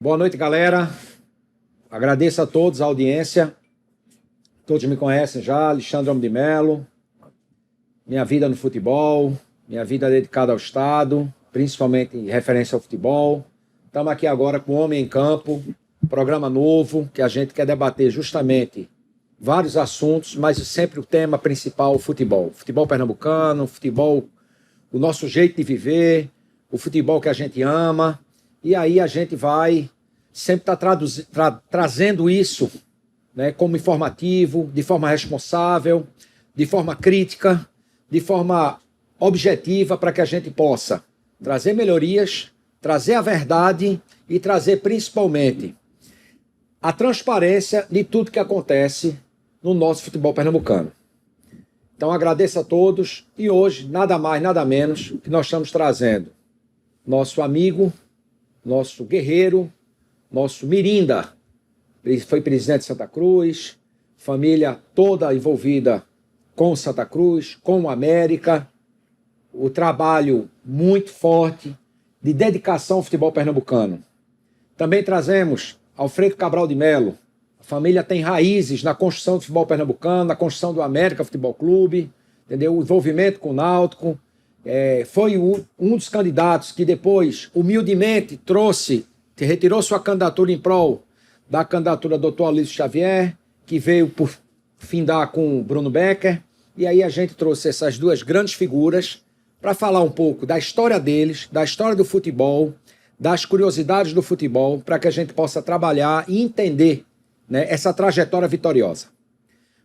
Boa noite, galera. Agradeço a todos a audiência. Todos me conhecem já, Alexandre Homem de Melo. Minha vida no futebol, minha vida dedicada ao Estado, principalmente em referência ao futebol. Estamos aqui agora com o Homem em Campo, programa novo, que a gente quer debater justamente vários assuntos, mas sempre o tema principal, o futebol. Futebol pernambucano, futebol, o nosso jeito de viver, o futebol que a gente ama. E aí a gente vai sempre estar trazendo isso, né, como informativo, de forma responsável, de forma crítica, de forma objetiva, para que a gente possa trazer melhorias, trazer a verdade e trazer principalmente a transparência de tudo que acontece no nosso futebol pernambucano. Então agradeço a todos e hoje, nada mais, nada menos, que nós estamos trazendo nosso amigo, nosso guerreiro, nosso Mirinda, foi presidente de Santa Cruz, família toda envolvida com Santa Cruz, com o América, o trabalho muito forte de dedicação ao futebol pernambucano. Também trazemos Alfredo Cabral de Melo. A família tem raízes na construção do futebol pernambucano, na construção do América Futebol Clube, entendeu? O envolvimento com o Náutico. Foi um dos candidatos que depois, humildemente, retirou sua candidatura em prol da candidatura do Dr. Alísio Xavier, que veio por findar com o Bruno Becker. E aí a gente trouxe essas duas grandes figuras para falar um pouco da história deles, da história do futebol, das curiosidades do futebol, para que a gente possa trabalhar e entender, né, essa trajetória vitoriosa.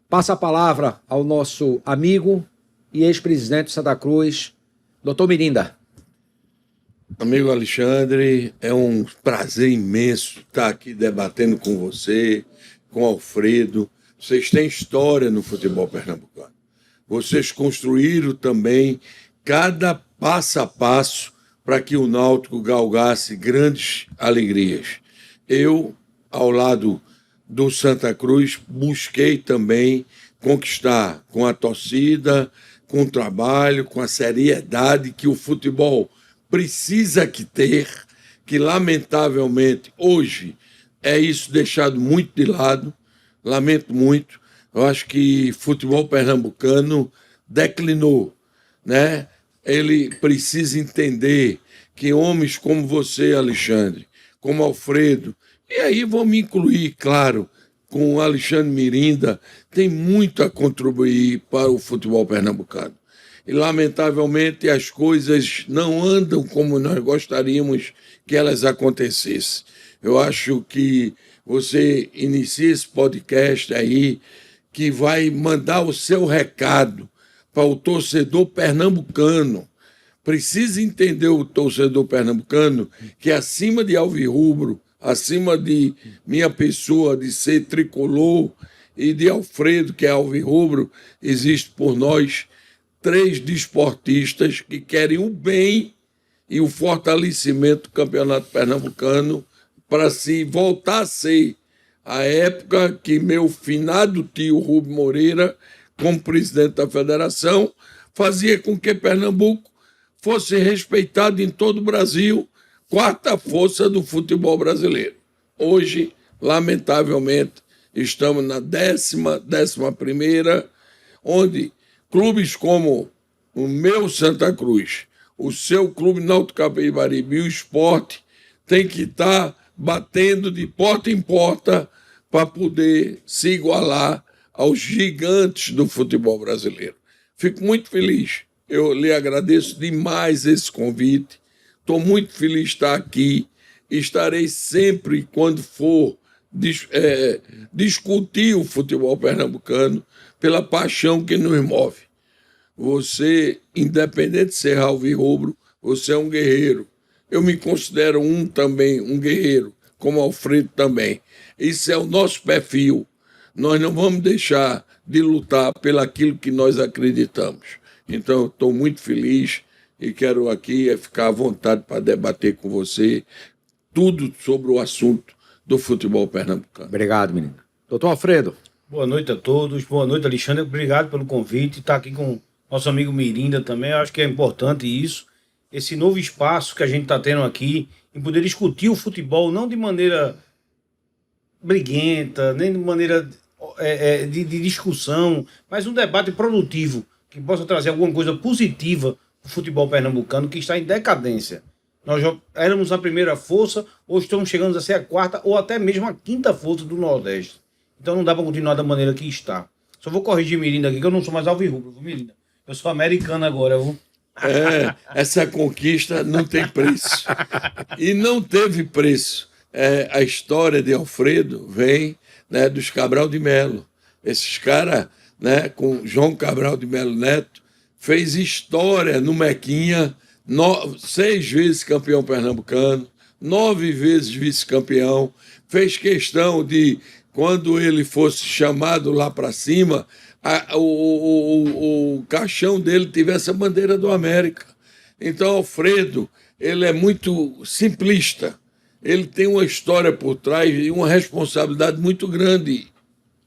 Passo a palavra ao nosso amigo e ex-presidente de Santa Cruz, Dr. Mirinda. Amigo Alexandre, é um prazer imenso estar aqui debatendo com você, com Alfredo. Vocês têm história no futebol pernambucano. Vocês construíram também cada passo a passo para que o Náutico galgasse grandes alegrias. Eu, ao lado do Santa Cruz, busquei também conquistar com a torcida, com o trabalho, com a seriedade que o futebol precisa ter, que lamentavelmente hoje é isso deixado muito de lado. Lamento muito. Eu acho que futebol pernambucano declinou, né? Ele precisa entender que homens como você, Alexandre, como Alfredo, e aí vou me incluir, claro, com o Alexandre Mirinda, tem muito a contribuir para o futebol pernambucano. E, lamentavelmente, as coisas não andam como nós gostaríamos que elas acontecessem. Eu acho que você inicia esse podcast aí, que vai mandar o seu recado para o torcedor pernambucano. Precisa entender o torcedor pernambucano que, acima de alvirrubro, acima de minha pessoa, de ser tricolor, e de Alfredo, que é alvirrubro, existe por nós 3 desportistas que querem o bem e o fortalecimento do campeonato pernambucano para se voltar a ser a época que meu finado tio Rubem Moreira, como presidente da federação, fazia com que Pernambuco fosse respeitado em todo o Brasil, 4ª força do futebol brasileiro. Hoje, lamentavelmente, estamos na 11ª, onde clubes como o meu Santa Cruz, o seu Clube Náutico Capibaribe e o Sport tem que estar batendo de porta em porta para poder se igualar aos gigantes do futebol brasileiro. Fico muito feliz. Eu lhe agradeço demais esse convite. Estou muito feliz de estar aqui. Estarei sempre, quando for discutir o futebol pernambucano, pela paixão que nos move. Você, independente de ser alvirrubro, você é um guerreiro. Eu me considero também um guerreiro, como Alfredo também. Isso é o nosso perfil. Nós não vamos deixar de lutar pelaquilo que nós acreditamos. Então, estou muito feliz e quero aqui ficar à vontade para debater com você tudo sobre o assunto do futebol pernambucano. Obrigado, menino. Doutor Alfredo. Boa noite a todos. Boa noite, Alexandre. Obrigado pelo convite. Estar aqui com nosso amigo Mirinda também. Eu acho que é importante isso. esse novo espaço que a gente está tendo aqui, em poder discutir o futebol, não de maneira briguenta, nem de maneira de discussão, mas um debate produtivo, que possa trazer alguma coisa positiva para o futebol pernambucano, que está em decadência. Nós já éramos a primeira força, hoje estamos chegando a ser a quarta ou até mesmo a quinta força do Nordeste. Então não dá para continuar da maneira que está. Só vou corrigir Mirinda aqui, que eu não sou mais alvirrubro, viu, Mirinda? Eu sou americano agora, viu? Essa conquista não tem preço. E não teve preço. A história de Alfredo vem, né, dos Cabral de Melo. Esses caras, né, com João Cabral de Melo Neto, fez história no Mequinha, 6 vezes campeão pernambucano, 9 vezes vice-campeão, fez questão de, quando ele fosse chamado lá para cima, o caixão dele tivesse a bandeira do América. Então, Alfredo, ele é muito simplista. Ele tem uma história por trás e uma responsabilidade muito grande,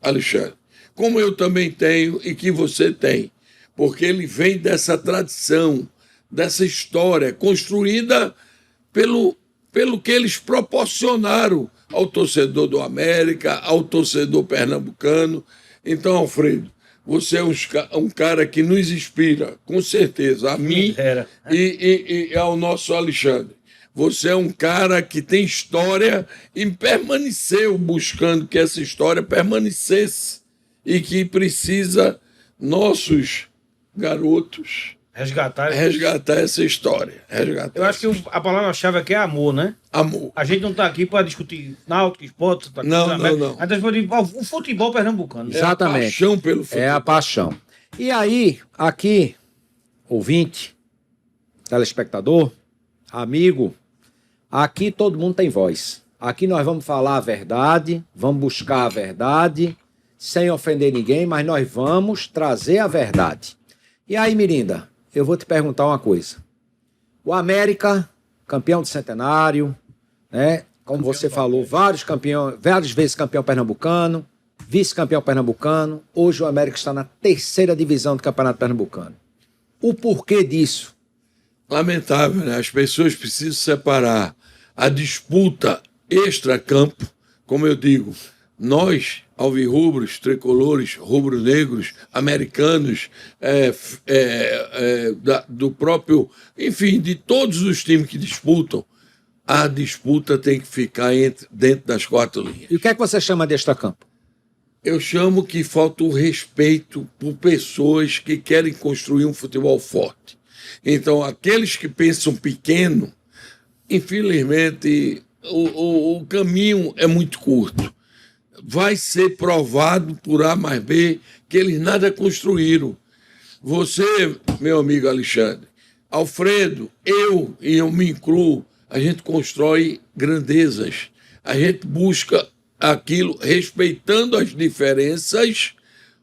Alexandre. Como eu também tenho e que você tem. Porque ele vem dessa tradição, dessa história construída pelo que eles proporcionaram ao torcedor do América, ao torcedor pernambucano. Então, Alfredo, você é um cara que nos inspira, com certeza, a mim e ao nosso Alexandre. Você é um cara que tem história e permaneceu buscando que essa história permanecesse e que precisa nossos garotos resgatar essa história. Eu acho que a palavra-chave aqui é amor, né? Amor. A gente não está aqui para discutir náutico, esporte, não. A gente vai discutir o futebol pernambucano. Exatamente. É a paixão pelo futebol. É a paixão. E aí, aqui, ouvinte, telespectador, amigo, aqui todo mundo tem voz. Aqui nós vamos falar a verdade, vamos buscar a verdade, sem ofender ninguém, mas nós vamos trazer a verdade. E aí, Mirinda, eu vou te perguntar uma coisa. O América, campeão do centenário, né? Como campeão você falou, várias vezes campeão pernambucano, vice-campeão pernambucano. Hoje o América está na 3ª divisão do Campeonato Pernambucano. O porquê disso? Lamentável, né? As pessoas precisam separar a disputa extra-campo, como eu digo, nós, alvirrubros, tricolores, rubro-negros, americanos, do próprio, enfim, de todos os times que disputam, a disputa tem que ficar dentro das 4 linhas. E o que é que você chama de extra-campo? Eu chamo que falta o respeito por pessoas que querem construir um futebol forte. Então, aqueles que pensam pequeno, infelizmente, o caminho é muito curto. Vai ser provado por A mais B que eles nada construíram. Você, meu amigo Alexandre, Alfredo, eu me incluo, a gente constrói grandezas. A gente busca aquilo respeitando as diferenças,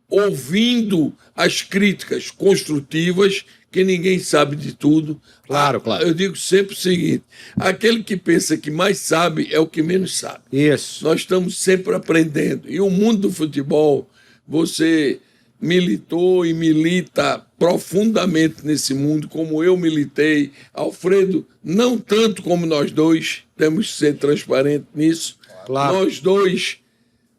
ouvindo as críticas construtivas, que ninguém sabe de tudo. Claro. Eu digo sempre o seguinte, aquele que pensa que mais sabe é o que menos sabe. Isso. Nós estamos sempre aprendendo. E o mundo do futebol, você militou e milita profundamente nesse mundo, como eu militei. Alfredo, não tanto como nós dois, temos que ser transparentes nisso. Claro. Nós dois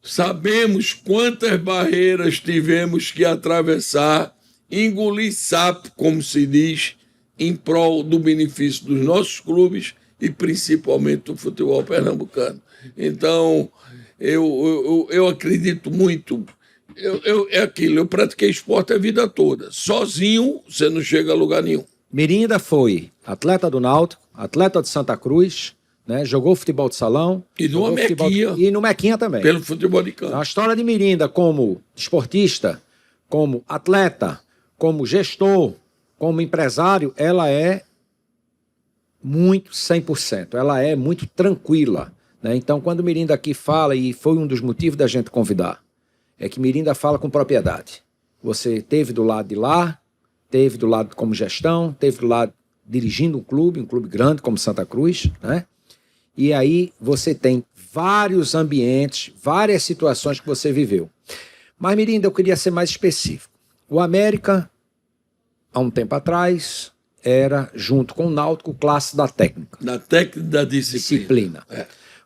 sabemos quantas barreiras tivemos que atravessar, engolir sapo, como se diz, em prol do benefício dos nossos clubes e principalmente do futebol pernambucano. Então, eu acredito muito. É aquilo, eu pratiquei esporte a vida toda. Sozinho, você não chega a lugar nenhum. Mirinda foi atleta do Náutico, atleta de Santa Cruz, né? Jogou futebol de salão. E no Mequinha. E no Mequinha também. Pelo futebol de campo. A história de Mirinda como esportista, como atleta, como gestor, como empresário, ela é muito 100%. Ela é muito tranquila, né? Então, quando Mirinda aqui fala, e foi um dos motivos da gente convidar, é que Mirinda fala com propriedade. Você teve do lado de lá, teve do lado como gestão, teve do lado dirigindo um clube grande como Santa Cruz, né? E aí você tem vários ambientes, várias situações que você viveu. Mas, Mirinda, eu queria ser mais específico. O América, há um tempo atrás, era, junto com o Náutico, classe da técnica. Da técnica e da disciplina.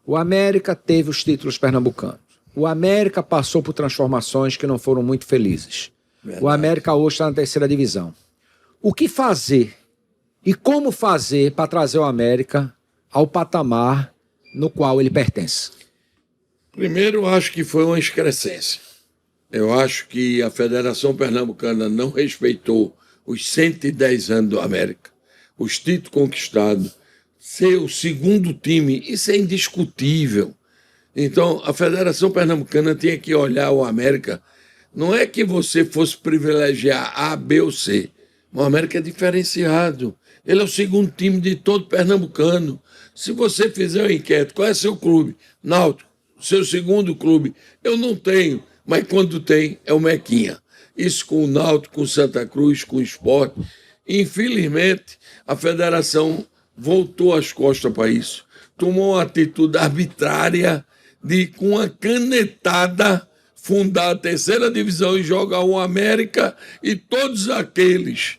O América teve os títulos pernambucanos. O América passou por transformações que não foram muito felizes. Verdade. O América hoje está na 3ª divisão. O que fazer e como fazer para trazer o América ao patamar no qual ele pertence? Primeiro, eu acho que foi uma excrescência. Eu acho que a Federação Pernambucana não respeitou os 110 anos do América, os títulos conquistados, ser o segundo time, isso é indiscutível. Então, a Federação Pernambucana tinha que olhar o América. Não é que você fosse privilegiar A, B ou C. O América é diferenciado. Ele é o segundo time de todo pernambucano. Se você fizer uma enquete, qual é seu clube? Náutico, seu segundo clube. Eu não tenho, mas quando tem, é o Mequinha. Isso com o Náutico, com o Santa Cruz, com o Sport. Infelizmente, a federação voltou as costas para isso. Tomou uma atitude arbitrária de, com uma canetada, fundar a 3ª divisão e jogar o América e todos aqueles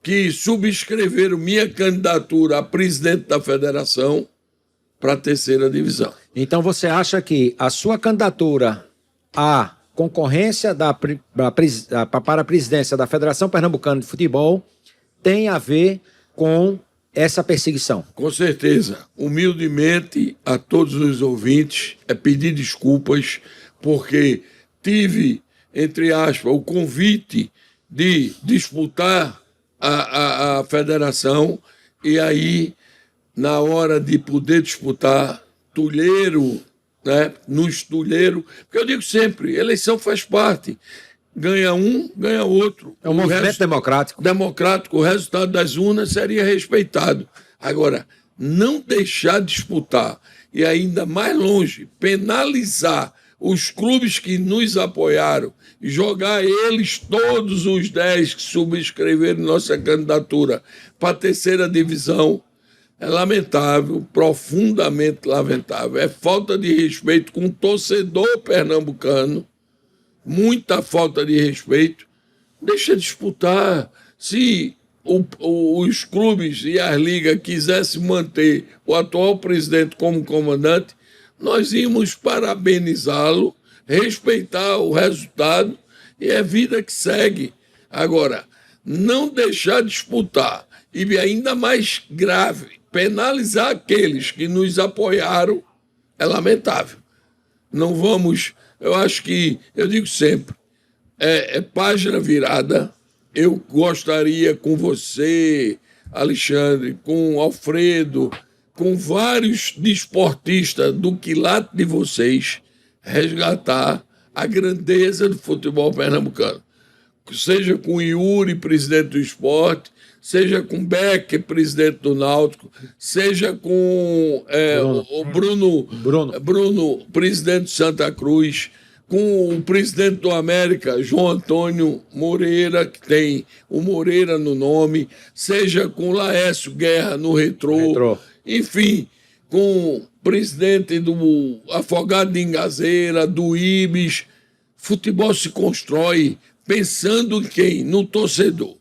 que subscreveram minha candidatura a presidente da federação para a 3ª divisão. Então você acha que a sua candidatura à concorrência para a presidência da Federação Pernambucana de Futebol tem a ver com essa perseguição? Com certeza. Humildemente a todos os ouvintes é pedir desculpas porque tive, entre aspas, o convite de disputar a federação e aí, na hora de poder disputar, tulheiro, né, nos tulheiro, porque eu digo sempre, eleição faz parte. Ganha um, ganha outro. É um movimento democrático. Democrático, o resultado das urnas seria respeitado. Agora, não deixar disputar e ainda mais longe, penalizar os clubes que nos apoiaram e jogar eles, todos os 10 que subscreveram nossa candidatura para a 3ª divisão, é lamentável, profundamente lamentável. É falta de respeito com o torcedor pernambucano, muita falta de respeito. Deixa disputar. Se os clubes e as ligas quisessem manter o atual presidente como comandante, nós íamos parabenizá-lo, respeitar o resultado e é vida que segue. Agora, não deixar disputar e ainda mais grave, penalizar aqueles que nos apoiaram é lamentável. Não vamos, eu acho que, eu digo sempre, é página virada. Eu gostaria com você, Alexandre, com Alfredo, com vários desportistas do quilate de vocês, resgatar a grandeza do futebol pernambucano. Seja com o Yuri, presidente do Sport, seja com Becker, presidente do Náutico, seja com o Bruno, presidente de Santa Cruz, com o presidente do América, João Antônio Moreira, que tem o Moreira no nome, seja com o Laércio Guerra no Retrô. Enfim, com o presidente do Afogado de Ingazeira, do Ibis. Futebol se constrói pensando em quem? No torcedor.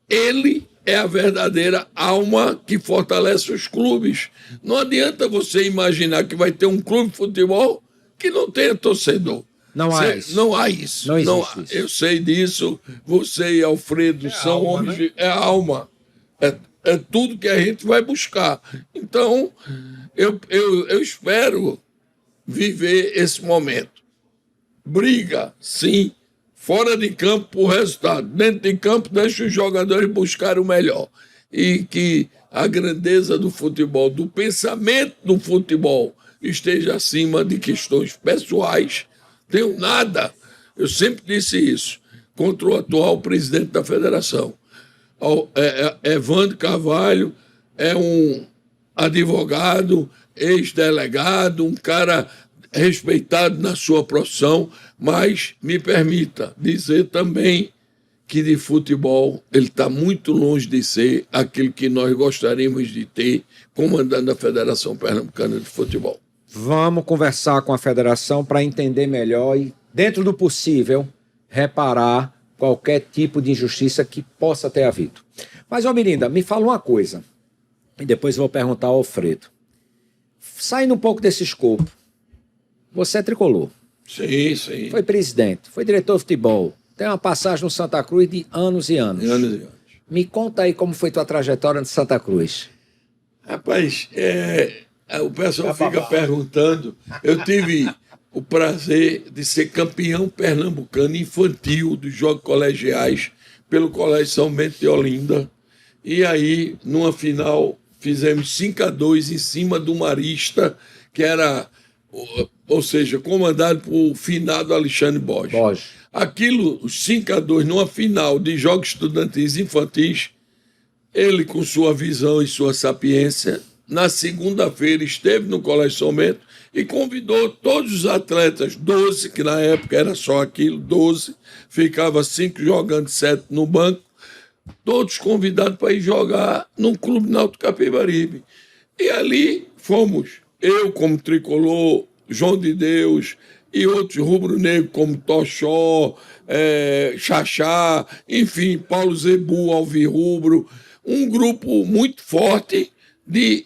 Ele é a verdadeira alma que fortalece os clubes. Não adianta você imaginar que vai ter um clube de futebol que não tenha torcedor. Não há isso. Não há isso. Não existe isso. Eu sei disso. Você e Alfredo são homens, né? É a alma. É tudo que a gente vai buscar. Então, eu espero viver esse momento. Briga, sim. Fora de campo, por resultado. Dentro de campo, deixa os jogadores buscar o melhor. E que a grandeza do futebol, do pensamento do futebol, esteja acima de questões pessoais. Tenho nada, eu sempre disse isso, contra o atual presidente da federação. Evandro Carvalho é um advogado, ex-delegado, um cara respeitado na sua profissão, mas me permita dizer também que de futebol ele está muito longe de ser aquilo que nós gostaríamos de ter comandando a Federação Pernambucana de Futebol. Vamos conversar com a federação para entender melhor e, dentro do possível, reparar qualquer tipo de injustiça que possa ter havido. Mas, ô Mirinda, me fala uma coisa, e depois eu vou perguntar ao Alfredo. Saindo um pouco desse escopo, você é tricolor, Sim, sim. foi presidente, foi diretor de futebol, tem uma passagem no Santa Cruz de anos e anos. Anos e anos. Me conta aí como foi tua trajetória no Santa Cruz. Rapaz, o pessoal fica perguntando. Eu tive o prazer de ser campeão pernambucano infantil dos Jogos Colegiais pelo Colégio São Bento de Olinda. E aí, numa final, fizemos 5-2 em cima do Marista, que era, ou seja, comandado por finado Alexandre Borges. Aquilo, os 5-2 numa final de Jogos Estudantis Infantis, ele, com sua visão e sua sapiência, na segunda-feira esteve no Colégio São Bento e convidou todos os atletas, 12, que na época era só aquilo, 12, ficava 5 jogando, 7 no banco, todos convidados para ir jogar num clube Náutico Capibaribe. E ali fomos, eu como tricolor, João de Deus e outros rubro-negros como Tochó, Xaxá, enfim, Paulo Zebu, Alvirrubro, um grupo muito forte de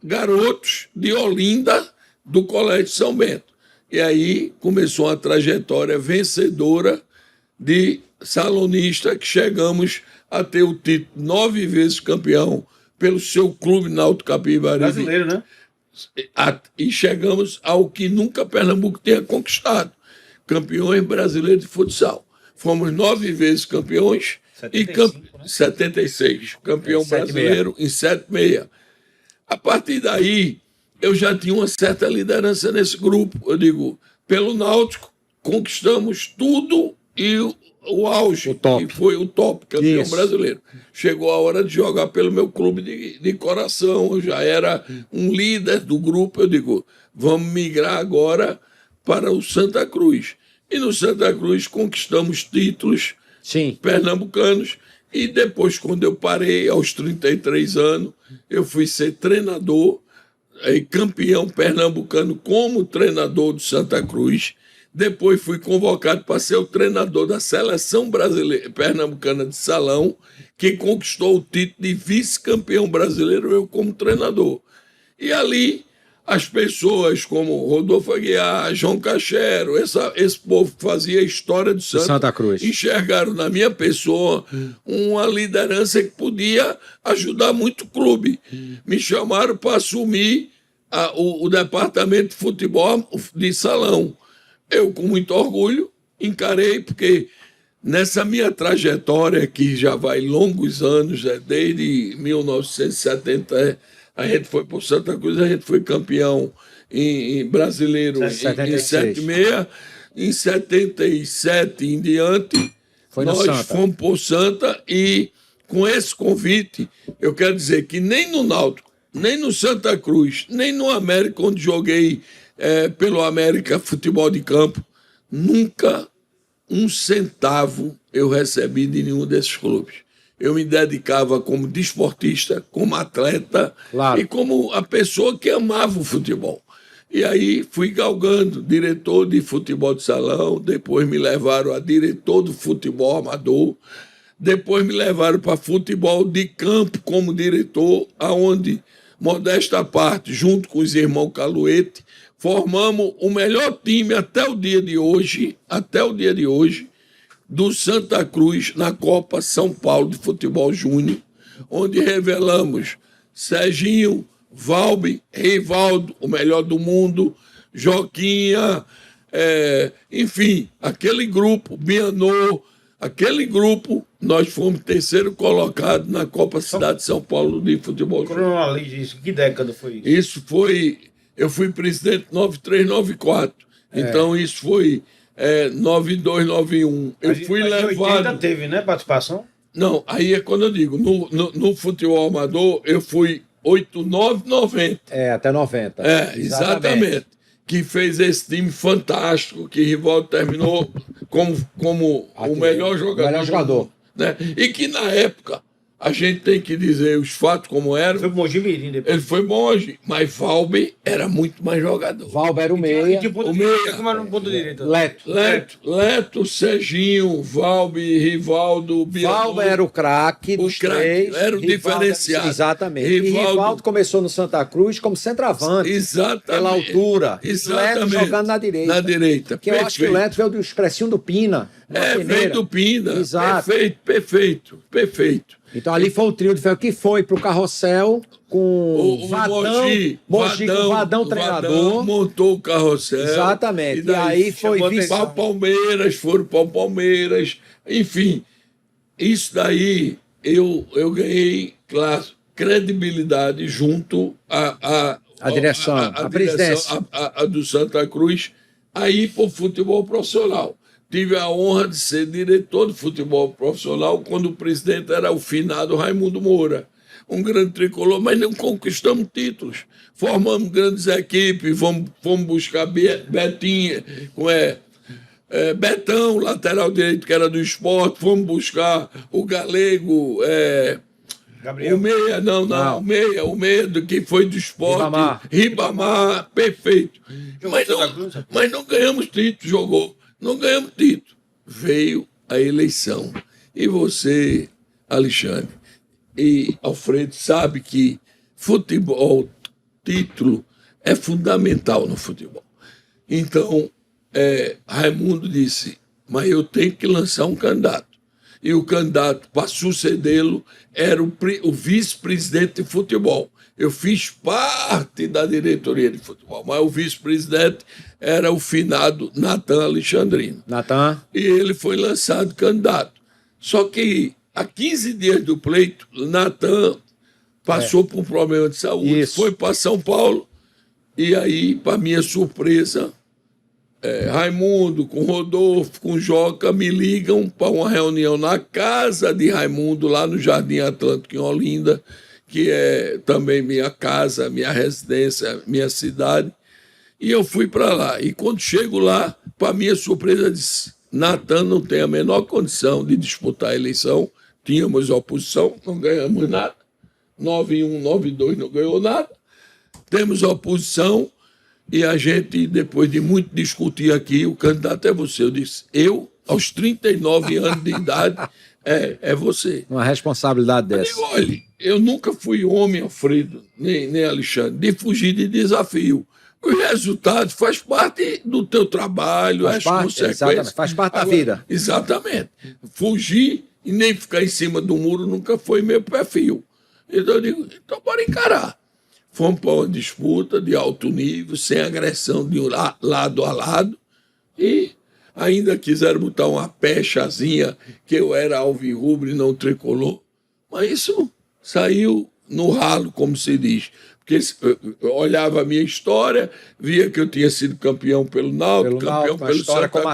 garotos de Olinda do Colégio São Bento. E aí começou uma trajetória vencedora de salonista, que chegamos a ter o título 9 vezes campeão pelo seu clube Náutico Capibaribe. Brasileiro, né? E chegamos ao que nunca Pernambuco tinha conquistado, campeões brasileiros de futsal. Fomos 9 vezes campeões 75, e 76, campeão brasileiro em 76. A partir daí, eu já tinha uma certa liderança nesse grupo. Eu digo, pelo Náutico, conquistamos tudo e o auge, que foi o top, campeão brasileiro. Chegou a hora de jogar pelo meu clube de coração, eu já era um líder do grupo, eu digo, vamos migrar agora para o Santa Cruz. E no Santa Cruz conquistamos títulos pernambucanos, e depois, quando eu parei, aos 33 anos, eu fui ser treinador, campeão pernambucano como treinador do Santa Cruz. Depois fui convocado para ser o treinador da seleção brasileira pernambucana de salão, que conquistou o título de vice-campeão brasileiro, eu como treinador. E ali, as pessoas como Rodolfo Aguiar, João Cachero, esse povo que fazia a história do Santa Cruz, enxergaram na minha pessoa uma liderança que podia ajudar muito o clube. Me chamaram para assumir o departamento de futebol de salão. Eu, com muito orgulho, encarei, porque nessa minha trajetória, que já vai longos anos, desde 1970, a gente foi para o Santa Cruz, a gente foi campeão em brasileiro em 76, em 77 em diante, nós fomos para o Santa, e com esse convite, eu quero dizer que nem no Náutico, nem no Santa Cruz, nem no América, onde joguei pelo América Futebol de Campo, nunca um centavo eu recebi de nenhum desses clubes. Eu me dedicava como desportista, como atleta e como a pessoa que amava o futebol. E aí fui galgando diretor de futebol de salão, depois me levaram a diretor do futebol amador, depois me levaram para futebol de campo como diretor, aonde, modesta à parte, junto com os irmãos Caluete, formamos o melhor time até o dia de hoje, do Santa Cruz na Copa São Paulo de Futebol Júnior, onde revelamos Serginho, Valbe, Reivaldo, o melhor do mundo, Joquinha, enfim, aquele grupo, Bianô, aquele grupo, nós fomos terceiro colocado na Copa Cidade de São Paulo de Futebol Júnior. Cronologia isso, que década foi isso? Isso foi... Eu fui presidente 93, 94. Então, isso foi 92, 91. Eu fui levado... Ainda teve, né, participação? Não, aí é quando eu digo, no futebol amador, eu fui 89, 90. Até 90. Exatamente. Que fez esse time fantástico, que Rivaldo terminou como o melhor jogador. Melhor jogador. Né? E que, na época, a gente tem que dizer os fatos como eram. Foi pro Mojimirim depois. Ele foi monge, mas Valber era muito mais jogador. Valber era o meia. O meia. Como era no ponto direito? Leto, Serginho, Valber, Rivaldo, Bianco. Valber era o craque dos três. Era o diferenciado. Exatamente. E Rivaldo começou no Santa Cruz como centroavante. Exatamente. Pela altura. Exatamente. Leto jogando na direita. Na direita. Que eu acho que o Leto veio do Expressinho do Pina. Veio do Pina. Exato. Perfeito. Então ali foi o trio de ferro que foi pro Carrossel com o Vadão treinador. Montou o Carrossel. Exatamente. E aí foi para o Palmeiras, foram para o Palmeiras. Enfim, isso daí eu ganhei credibilidade junto à direção, à presidência do Santa Cruz, aí para o futebol profissional. Tive a honra de ser diretor de futebol profissional quando o presidente era o finado Raimundo Moura. Um grande tricolor, mas não conquistamos títulos. Formamos grandes equipes, fomos buscar Betinho, Betão, lateral direito, que era do Sport, fomos buscar o Galego, Gabriel. o meia do que foi do Sport, Ribamar, perfeito. Mas não ganhamos título, não ganhamos título. Veio a eleição. E você, Alexandre, e Alfredo, sabe que futebol, título, é fundamental no futebol. Então, Raimundo disse, mas eu tenho que lançar um candidato. E o candidato para sucedê-lo era o vice-presidente de futebol. Eu fiz parte da diretoria de futebol, mas o vice-presidente era o finado Natan Alexandrino. E ele foi lançado candidato. Só que, há 15 dias do pleito, Natan passou por um problema de saúde, foi para São Paulo, e aí, para minha surpresa, Raimundo, com Rodolfo, com Joca, me ligam para uma reunião na casa de Raimundo, lá no Jardim Atlântico, em Olinda, que é também minha casa, minha residência, minha cidade. E eu fui para lá. E quando chego lá, para minha surpresa, disse: Natan não tem a menor condição de disputar a eleição. Tínhamos oposição, não ganhamos nada. 9-1, 9-2, não ganhou nada. Temos oposição. E a gente, depois de muito discutir aqui, o candidato é você. Eu disse, aos 39 anos de idade, é você. Uma responsabilidade dessa. E olha, eu nunca fui homem, Alfredo, nem Alexandre, de fugir de desafio. Os resultados faz parte do teu trabalho, as consequências. Faz parte da vida. Exatamente. Fugir e nem ficar em cima do muro nunca foi meu perfil. Então eu digo, então bora encarar. Fomos para uma disputa de alto nível, sem agressão de lado a lado, e ainda quiseram botar uma pechazinha que eu era alvirrubro e não tricolor. Mas isso saiu no ralo, como se diz. Porque eu olhava a minha história, via que eu tinha sido campeão pelo Náutico, campeão pelo Santa Cruz.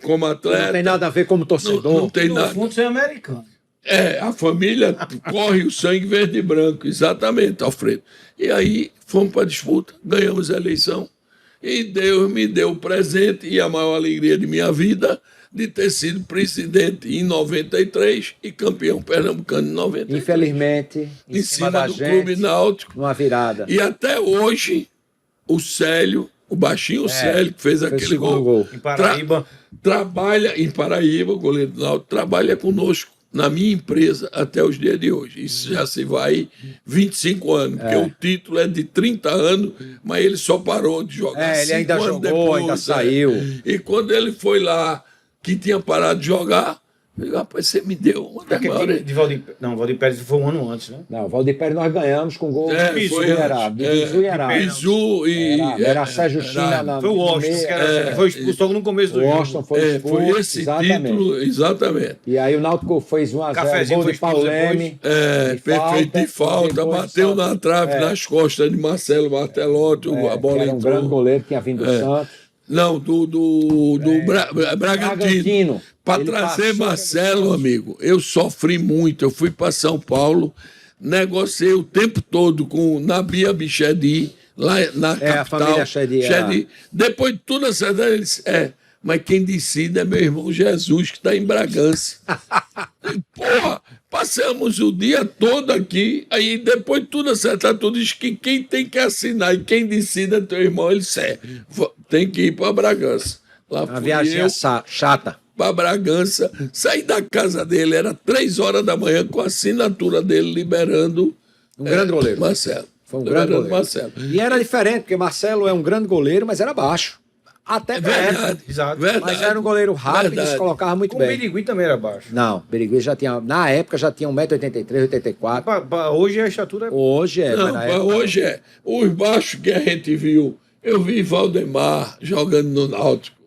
Como atleta. Não tem nada a ver como torcedor. Não tem nada. No fundo, você é americano. A família corre o sangue verde e branco, exatamente, Alfredo. E aí fomos para a disputa, ganhamos a eleição e Deus me deu o presente e a maior alegria de minha vida de ter sido presidente em 93 e campeão pernambucano em 93. Infelizmente, em cima do Clube Náutico. Numa virada. E até hoje, o Célio, o baixinho Célio, que fez aquele gol. Em Paraíba. Trabalha em Paraíba, o goleiro do Náutico, trabalha conosco na minha empresa até os dias de hoje. Isso já se vai 25 anos, porque o título é de 30 anos, mas ele só parou de jogar. Ele ainda jogou, depois, ainda saiu. E quando ele foi lá, que tinha parado de jogar, eu digo, rapaz, você me deu uma demora. Valdir Pérez foi um ano antes, né? Não, Valdir Pérez nós ganhamos com gol de Bizu e Herado. Bizu e... Era Sérgio China. Foi o Washington, que foi expulso logo no começo do jogo. O Washington foi expulso. Foi esse título, exatamente. E aí o Náutico fez 1-0, gol de Pauleme. Perfeito, de falta, bateu na trave, nas costas de Marcelo Martelotti, a bola entrou. Era um grande goleiro que tinha vindo do Santos. Não, do Bragantino. Para trazer Marcelo, amigo, eu sofri muito. Eu fui para São Paulo, negociei o tempo todo com Nabi Abichedi, lá na capital. A família Chedi. Depois de tudo acertado, ele disse, mas quem decide é meu irmão Jesus, que está em Bragança. Porra, Passamos o dia todo aqui, aí depois tudo acertar, tudo diz que quem tem que assinar e quem decide é teu irmão, ele tem que ir para Bragança. Lá Uma viagem chata. Para Bragança, saí da casa dele, era 3 horas da manhã, com a assinatura dele liberando Um grande goleiro. Marcelo. Foi um grande goleiro. Marcelo. E era diferente, porque Marcelo é um grande goleiro, mas era baixo. Até Verdade, Exato. verdade. Mas era um goleiro rápido e Verdade. se colocava muito O bem. Birigui também era baixo. Não, Birigui já tinha, na época já tinha 1,83m, 84m. Hoje a estatura é... Hoje é, Não, mas na época... hoje é. Os baixos que a gente viu, eu vi Valdemar jogando no Náutico.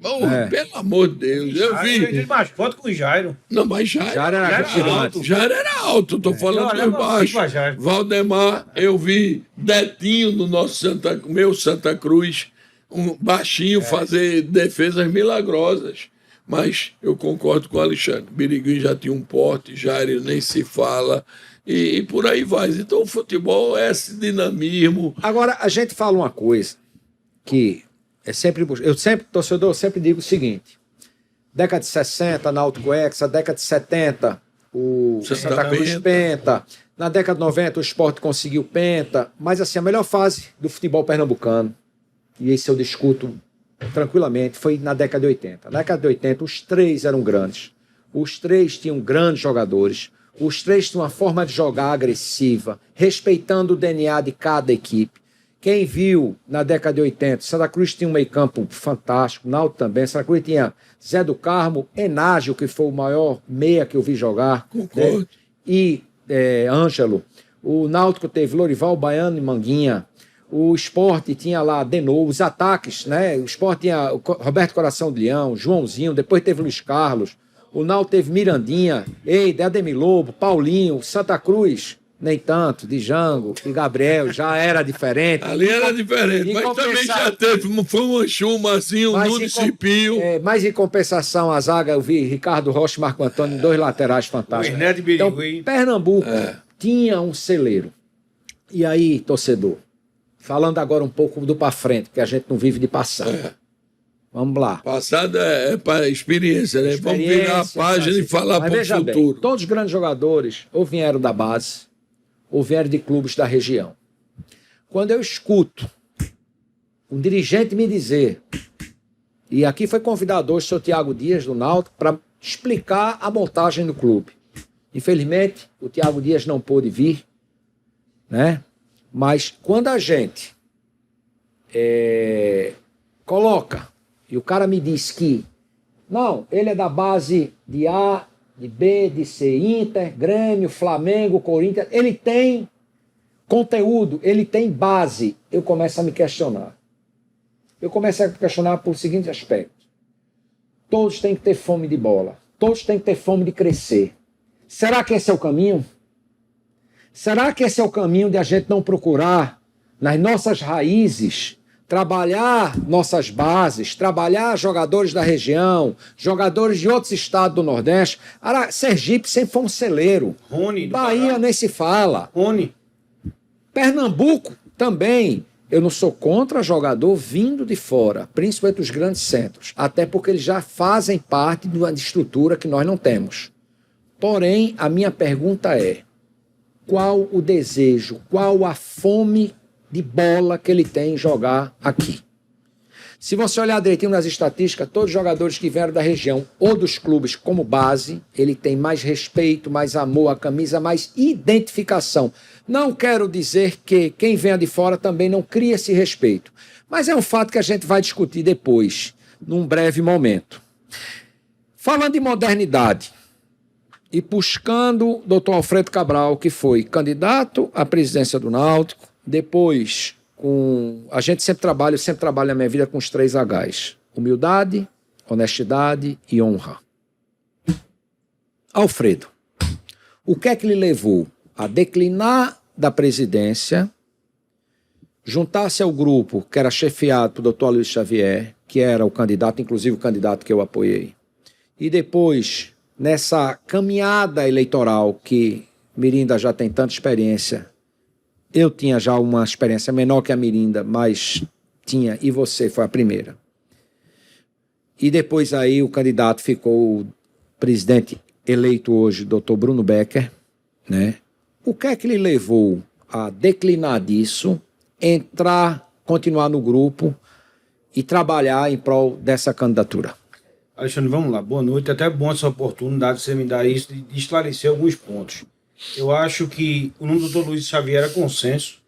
Bom, pelo amor de Deus, eu vi. mais foto com o Jairo. Não, mas já era gigante. alto. Já era alto, tô falando Eu dos olhava pra baixos. Jairo. Valdemar, eu vi Detinho no meu Santa Cruz, um baixinho fazer defesas milagrosas. Mas eu concordo com o Alexandre. Birigui já tinha um porte, Jairo nem se fala. E por aí vai. Então o futebol é esse dinamismo. Agora, a gente fala uma coisa que é sempre... torcedor, eu sempre digo o seguinte. Década de 60, Náutico Hexa, década de 70, o Santa Cruz Penta. Na década de 90, o Sport conseguiu Penta. Mas, assim, a melhor fase do futebol pernambucano, e isso eu discuto tranquilamente, foi na década de 80. Na década de 80, os três eram grandes. Os três tinham grandes jogadores. Os três tinham uma forma de jogar agressiva, respeitando o DNA de cada equipe. Quem viu na década de 80, Santa Cruz tinha um meio-campo fantástico, Náutico também. Santa Cruz tinha Zé do Carmo, Enágio, que foi o maior meia que eu vi jogar. Concordo. Né? E Ângelo. O Náutico teve Lorival, Baiano e Manguinha. O Sport tinha lá Denô, os ataques, né? O Sport tinha Roberto Coração de Leão, Joãozinho, depois teve Luiz Carlos. O Náutico teve Mirandinha, Ademir Lobo, Paulinho, Santa Cruz. Nem tanto, Django e Gabriel, já era diferente. Ali era diferente, mas também já teve, foi uma chuma assim, um Nunes Cipio. Mas em compensação, a zaga, eu vi Ricardo Rocha e Marco Antônio, dois laterais fantásticos. Então, Pernambuco tinha um celeiro. E aí, torcedor, falando agora um pouco do para frente, porque a gente não vive de passado. Vamos lá. Passado é para experiência, né? Vamos virar a página e falar para o futuro. Bem, todos os grandes jogadores ou vieram da base, ou vieram de clubes da região. Quando eu escuto um dirigente me dizer, e aqui foi convidado hoje o senhor Tiago Dias, do Náutico, para explicar a montagem do clube. Infelizmente, o Tiago Dias não pôde vir, né? Mas quando a gente coloca, e o cara me diz que, não, ele é da base de A, de B, de C, Inter, Grêmio, Flamengo, Corinthians, ele tem conteúdo, ele tem base. Eu começo a me questionar. Eu começo a questionar por seguinte aspecto. Todos têm que ter fome de bola. Todos têm que ter fome de crescer. Será que esse é o caminho? Será que esse é o caminho de a gente não procurar nas nossas raízes trabalhar nossas bases, trabalhar jogadores da região, jogadores de outros estados do Nordeste? Sergipe sempre foi um celeiro. Bahia nem se fala. Pernambuco também. Eu não sou contra jogador vindo de fora, principalmente dos grandes centros, até porque eles já fazem parte de uma estrutura que nós não temos. Porém, a minha pergunta é, qual o desejo, qual a fome de bola que ele tem em jogar aqui? Se você olhar direitinho nas estatísticas, todos os jogadores que vieram da região ou dos clubes como base, ele tem mais respeito, mais amor à camisa, mais identificação. Não quero dizer que quem vem de fora também não cria esse respeito, mas é um fato que a gente vai discutir depois, num breve momento. Falando de modernidade, e buscando o doutor Alfredo Cabral, que foi candidato à presidência do Náutico, depois, a gente sempre trabalha na minha vida com os 3 Hs. Humildade, honestidade e honra. Alfredo, o que é que lhe levou a declinar da presidência, juntar-se ao grupo que era chefiado por Dr. Luiz Xavier, que era o candidato, inclusive o candidato que eu apoiei, e depois, nessa caminhada eleitoral que Mirinda já tem tanta experiência, eu tinha já uma experiência menor que a Mirinda, mas tinha, e você foi a primeira. E depois aí o candidato ficou o presidente eleito hoje Dr. Bruno Becker, né? O que é que lhe levou a declinar disso, entrar, continuar no grupo e trabalhar em prol dessa candidatura? Alexandre, vamos lá. Boa noite. Até bom essa oportunidade de você me dar isso, de esclarecer alguns pontos. Eu acho que o nome do Dr. Luiz Xavier era consenso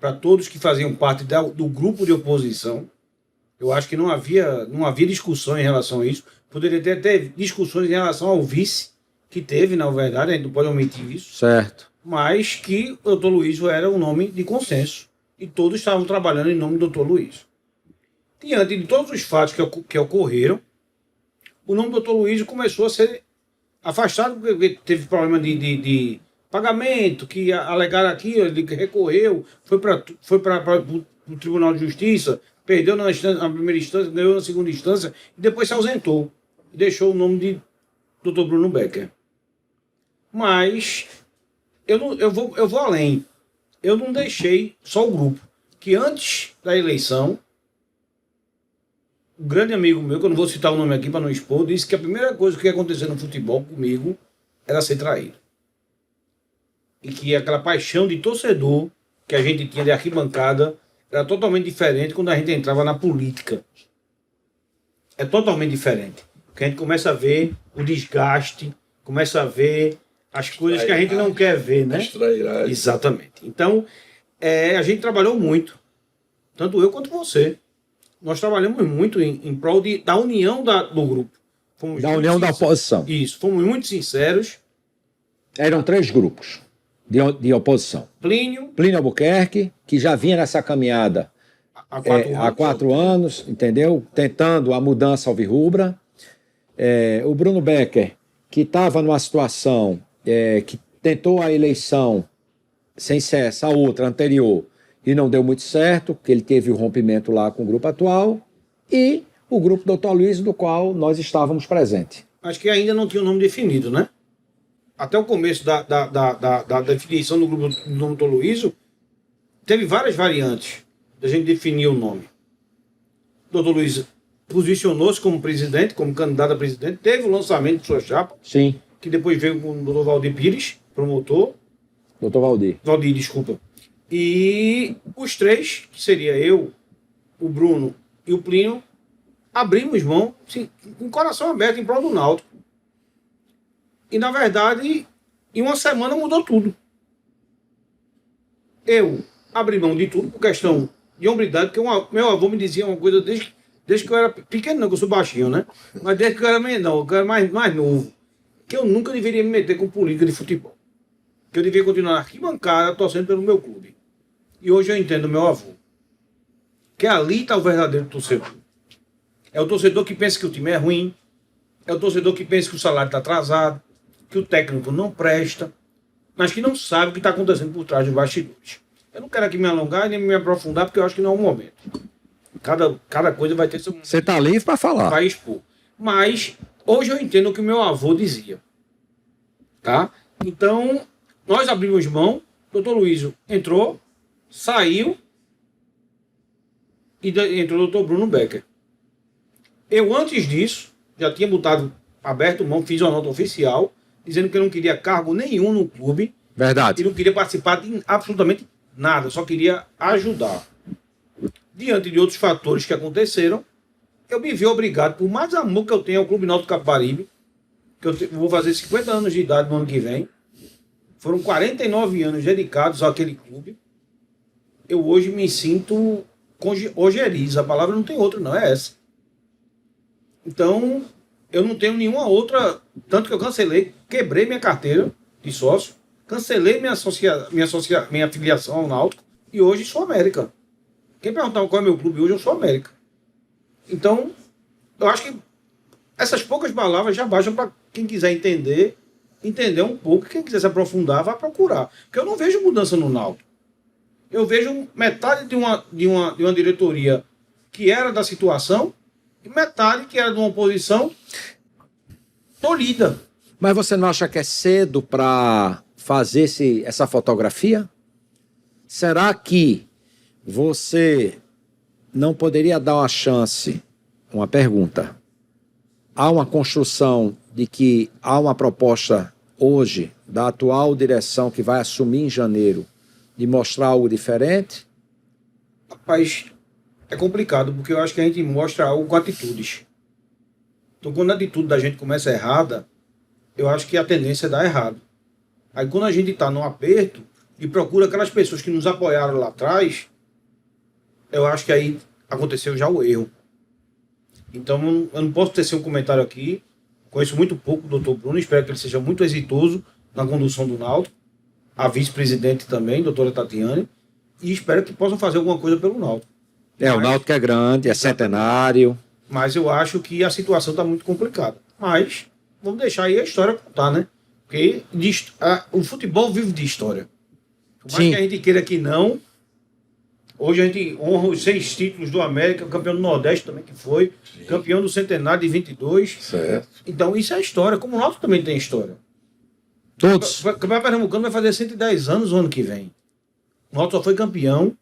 para todos que faziam parte do grupo de oposição. Eu acho que não havia discussão em relação a isso. Poderia ter até discussões em relação ao vice, que teve, na verdade, a gente não pode omitir isso. Certo. Mas que o Dr. Luiz era um nome de consenso. E todos estavam trabalhando em nome do Dr. Luiz. Diante de todos os fatos que ocorreram, o nome do Dr. Luiz começou a ser afastado, porque teve problema de pagamento, que alegaram aqui, ele recorreu, foi para o Tribunal de Justiça, perdeu na primeira instância, ganhou na segunda instância, e depois se ausentou. E deixou o nome de Dr. Bruno Becker. Mas eu vou além. Eu não deixei só o grupo, que antes da eleição, um grande amigo meu, que eu não vou citar o nome aqui para não expor, disse que a primeira coisa que ia acontecer no futebol comigo era ser traído. E que aquela paixão de torcedor que a gente tinha de arquibancada era totalmente diferente quando a gente entrava na política. É totalmente diferente. Porque a gente começa a ver o desgaste, começa a ver as coisas que a gente não quer ver, né? Exatamente. Então, a gente trabalhou muito, tanto eu quanto você. Nós trabalhamos muito em prol da união do grupo. Da união da oposição. Isso, fomos muito sinceros. Eram 3 grupos de oposição. Plínio Albuquerque, que já vinha nessa caminhada há 4 anos, entendeu? Tentando a mudança alvirrubra. O Bruno Becker, que estava numa situação que tentou a eleição sem ser essa outra anterior, e não deu muito certo, porque ele teve o rompimento lá com o grupo atual, e o grupo Dr. Luiz, do qual nós estávamos presentes. Acho que ainda não tinha o nome definido, né? Até o começo da definição do grupo do nome Dr. Luiz, teve várias variantes da gente definir o nome. O Dr. Luiz posicionou-se como presidente, como candidato a presidente, teve o lançamento de sua chapa, sim, que depois veio com o Dr. Valdir Pires, promotor. Dr. Valdir. Valdir, desculpa. E os 3, que seria eu, o Bruno e o Plínio, abrimos mão, assim, com o coração aberto em prol do Náutico. E, na verdade, em uma semana mudou tudo. Eu abri mão de tudo por questão de hombridade, porque meu avô me dizia uma coisa desde que eu era pequeno, não, que eu sou baixinho, né? Mas desde que eu era menor, que eu era mais novo, que eu nunca deveria me meter com política de futebol. Que eu devia continuar na arquibancada torcendo pelo meu clube. E hoje eu entendo o meu avô. Que ali está o verdadeiro torcedor. É o torcedor que pensa que o time é ruim. É o torcedor que pensa que o salário está atrasado. Que o técnico não presta. Mas que não sabe o que está acontecendo por trás dos bastidores. Eu não quero aqui me alongar nem me aprofundar, porque eu acho que não é o momento. Cada coisa vai ter seu... Você está livre para falar. Vai expor. Mas hoje eu entendo o que o meu avô dizia. Tá? Então, nós abrimos mão. Dr. Luiz entrou, saiu e entrou o Dr. Bruno Becker. Eu, antes disso, já tinha aberto mão, fiz uma nota oficial, dizendo que eu não queria cargo nenhum no clube. Verdade. E não queria participar de absolutamente nada, só queria ajudar. Diante de outros fatores que aconteceram, eu me vi obrigado, por mais amor que eu tenho ao Clube Náutico Capibaribe, que eu vou fazer 50 anos de idade no ano que vem, foram 49 anos dedicados àquele clube, eu hoje me sinto ojeriza, a palavra não tem outra, não, é essa. Então, eu não tenho nenhuma outra, tanto que eu cancelei, quebrei minha carteira de sócio, cancelei minha filiação ao Náutico e hoje sou América. Quem perguntar qual é meu clube hoje, eu sou América. Então, eu acho que essas poucas palavras já bastam para quem quiser entender um pouco, quem quiser se aprofundar, vai procurar. Porque eu não vejo mudança no Náutico. Eu vejo metade de uma diretoria que era da situação e metade que era de uma oposição tolhida. Mas você não acha que é cedo para fazer essa fotografia? Será que você não poderia dar uma chance, uma pergunta, a uma construção de que há uma proposta hoje da atual direção que vai assumir em janeiro de mostrar algo diferente? Rapaz, é complicado, porque eu acho que a gente mostra algo com atitudes. Então, quando a atitude da gente começa errada, eu acho que a tendência é dar errado. Aí, quando a gente está num aperto e procura aquelas pessoas que nos apoiaram lá atrás, eu acho que aí aconteceu já o erro. Então, eu não posso tecer um comentário aqui. Conheço muito pouco o doutor Bruno, espero que ele seja muito exitoso na condução do Náutico. A vice-presidente também, doutora Tatiane, e espero que possam fazer alguma coisa pelo Náutico. O Náutico é grande, é centenário. Mas eu acho que a situação está muito complicada. Mas vamos deixar aí a história contar, né? Porque o futebol vive de história. Por mais que a gente queira que não, hoje a gente honra os 6 títulos do América, campeão do Nordeste também que foi, campeão do Centenário de 22. Certo. Então isso é história, como o Náutico também tem história. Todos. O Campeonato Pernambucano vai fazer 110 anos o ano que vem. O Náutico só foi campeão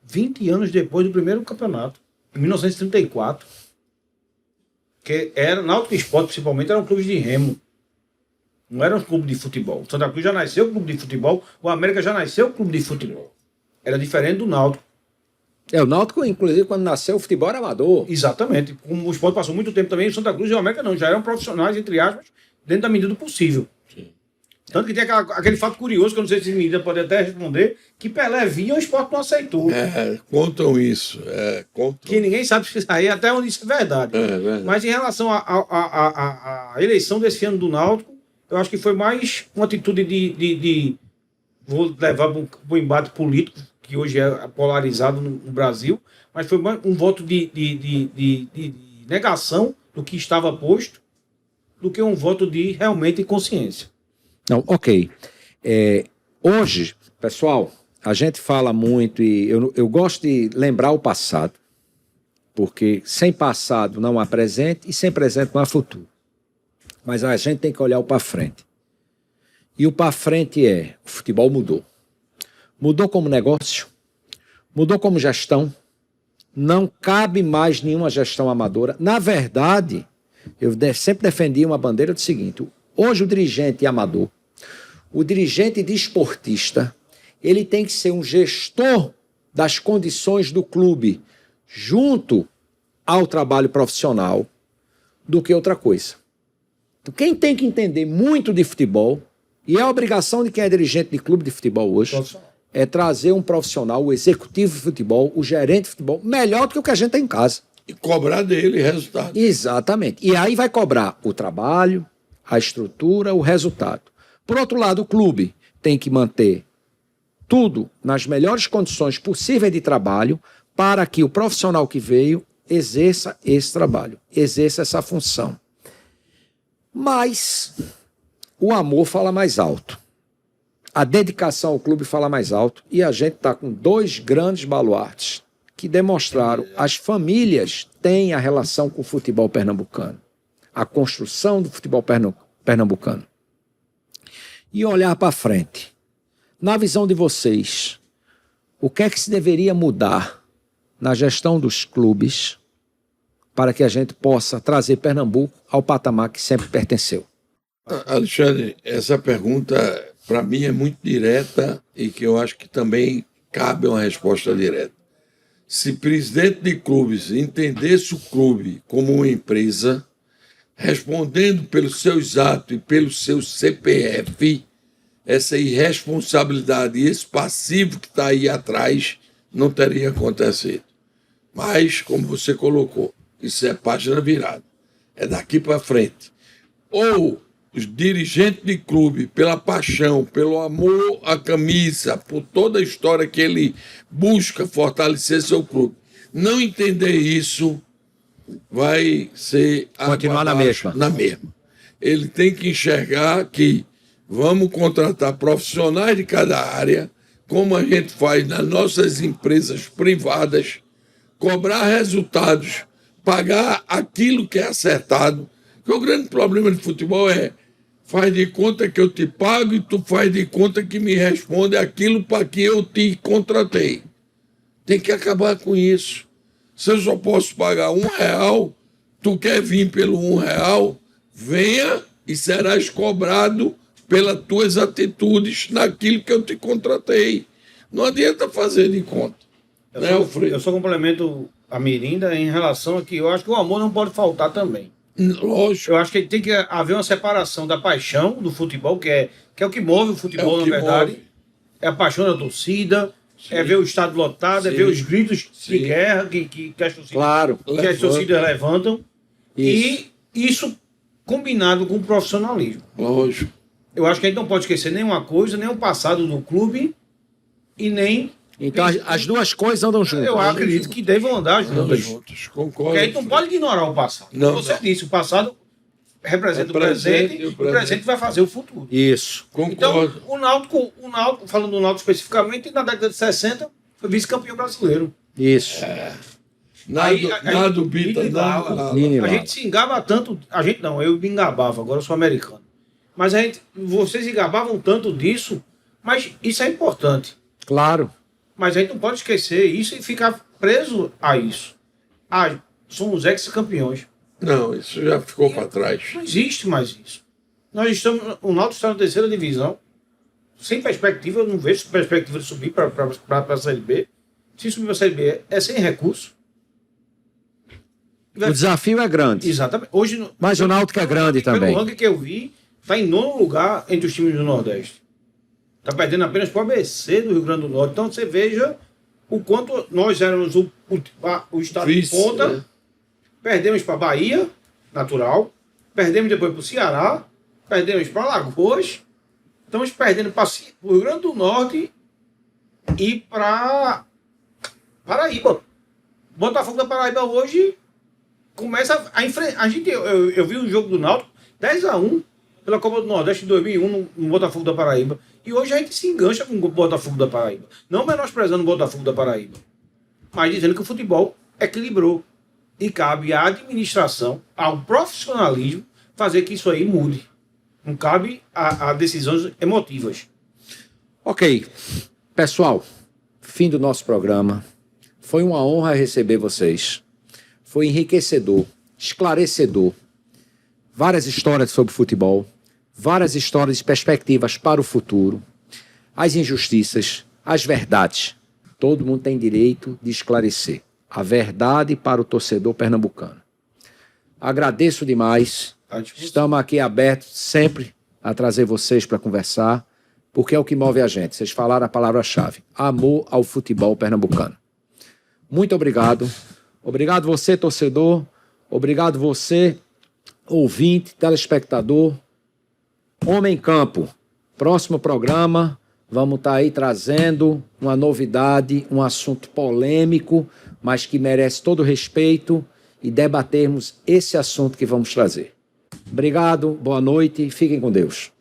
20 anos depois do primeiro campeonato, em 1934. Que era, Náutico Esporte principalmente, eram clubes de remo. Não era um clube de futebol. O Santa Cruz já nasceu clube de futebol, o América já nasceu clube de futebol. Era diferente do Náutico. O Náutico, inclusive, quando nasceu, o futebol era amador. Exatamente. Como o Esporte passou muito tempo também, o Santa Cruz e o América não, já eram profissionais, entre aspas, dentro da medida do possível. Sim. Tanto que tem aquele fato curioso, que eu não sei se Miriam pode até responder, que Pelé vinha e o Esporte não aceitou. Contam isso. Que ninguém sabe se aí até onde isso é verdade. Verdade. Mas em relação à eleição desse ano do Náutico, eu acho que foi mais uma atitude de vou levar para o embate político, que hoje é polarizado no Brasil, mas foi um voto de negação do que estava posto, do que um voto de realmente consciência. Não, ok. Hoje, pessoal, a gente fala muito e eu gosto de lembrar o passado, porque sem passado não há presente e sem presente não há futuro. Mas a gente tem que olhar o para frente. E o para frente o futebol mudou. Mudou como negócio, mudou como gestão, não cabe mais nenhuma gestão amadora. Na verdade, eu sempre defendi uma bandeira do seguinte: hoje o dirigente amador, o dirigente desportista, ele tem que ser um gestor das condições do clube junto ao trabalho profissional do que outra coisa. Então, quem tem que entender muito de futebol, e é a obrigação de quem é dirigente de clube de futebol hoje, é trazer um profissional, o executivo de futebol, o gerente de futebol, melhor do que o que a gente tem em casa. E cobrar dele resultado. Exatamente. E aí vai cobrar o trabalho, a estrutura, o resultado. Por outro lado, o clube tem que manter tudo nas melhores condições possíveis de trabalho para que o profissional que veio exerça esse trabalho, exerça essa função. Mas o amor fala mais alto. A dedicação ao clube fala mais alto. E a gente está com 2 grandes baluartes que demonstraram as famílias têm a relação com o futebol pernambucano. A construção do futebol pernambucano. E olhar para frente. Na visão de vocês, o que é que se deveria mudar na gestão dos clubes para que a gente possa trazer Pernambuco ao patamar que sempre pertenceu? Alexandre, essa pergunta, para mim, é muito direta e que eu acho que também cabe uma resposta direta. Se presidente de clubes entendesse o clube como uma empresa, respondendo pelo seu exato e pelo seu CPF, essa irresponsabilidade e esse passivo que está aí atrás não teria acontecido. Mas, como você colocou, isso é página virada. É daqui para frente. Ou os dirigentes de clube, pela paixão, pelo amor à camisa, por toda a história que ele busca fortalecer seu clube, não entender isso, vai ser continuar na mesma. Ele tem que enxergar que vamos contratar profissionais de cada área, como a gente faz nas nossas empresas privadas, cobrar resultados, pagar aquilo que é acertado. Porque o grande problema de futebol faz de conta que eu te pago e tu faz de conta que me responde aquilo para que eu te contratei. Tem que acabar com isso. Se eu só posso pagar R$1, tu quer vir pelo R$1, venha e serás cobrado pelas tuas atitudes naquilo que eu te contratei. Não adianta fazer de conta. Eu só complemento a Mirinda em relação a que eu acho que o amor não pode faltar também. Lógico. Eu acho que tem que haver uma separação da paixão do futebol, que é o que move o futebol, na verdade. Move. É a paixão da torcida, Sim. é ver o estádio lotado, é ver os gritos de guerra que as torcidas, Claro. que as torcidas levantam. Isso. E isso combinado com o profissionalismo. Lógico. Eu acho que a gente não pode esquecer nenhuma coisa, nem o passado do clube e nem... Então as duas coisas andam juntas. Eu acredito que devam andar juntas. Concordo. Porque a gente não pode ignorar o passado. Não, Você não. disse, o passado representa o presente e o presente vai fazer o futuro. Isso. Então, Concordo. o Náutico, falando do Náutico especificamente, na década de 60, foi vice-campeão brasileiro. Isso. Nada dubita, nada. A gente se engaba tanto, a gente não, eu me engabava, agora eu sou americano. Mas vocês engabavam tanto disso, mas isso é importante. Claro. Mas a gente não pode esquecer isso e ficar preso a isso. Somos ex-campeões. Não, isso já ficou para trás. Não existe mais isso. O Náutico está na terceira divisão, sem perspectiva, eu não vejo perspectiva de subir para a Série B. Se subir para a Série B é sem recurso. O desafio é grande. Exatamente. Hoje, Mas o Náutico é grande também. Pelo ranking que eu vi, está em 9º lugar entre os times do Nordeste. Está perdendo apenas para o ABC do Rio Grande do Norte. Então você veja o quanto nós éramos o estado de ponta. Né? Perdemos para Bahia, natural. Perdemos depois para o Ceará. Perdemos para Alagoas. Estamos perdendo para o Rio Grande do Norte e para Paraíba. Botafogo da Paraíba hoje começa a enfrentar. Eu vi um jogo do Náutico 10-1 pela Copa do Nordeste de 2001 no Botafogo da Paraíba. E hoje a gente se engancha com o Botafogo da Paraíba. Não menosprezando o Botafogo da Paraíba, mas dizendo que o futebol equilibrou. E cabe à administração, ao profissionalismo, fazer que isso aí mude. Não cabe a decisões emotivas. Ok. Pessoal, fim do nosso programa. Foi uma honra receber vocês. Foi enriquecedor, esclarecedor. Várias histórias sobre futebol, várias histórias de perspectivas para o futuro, as injustiças, as verdades. Todo mundo tem direito de esclarecer a verdade para o torcedor pernambucano. Agradeço demais. Estamos aqui abertos sempre a trazer vocês para conversar, porque é o que move a gente. Vocês falaram a palavra-chave: amor ao futebol pernambucano. Muito obrigado. Obrigado você, torcedor. Obrigado você, ouvinte, telespectador. Homem em Campo. Próximo programa, vamos estar aí trazendo uma novidade, um assunto polêmico, mas que merece todo o respeito, e debatermos esse assunto que vamos trazer. Obrigado, boa noite e fiquem com Deus.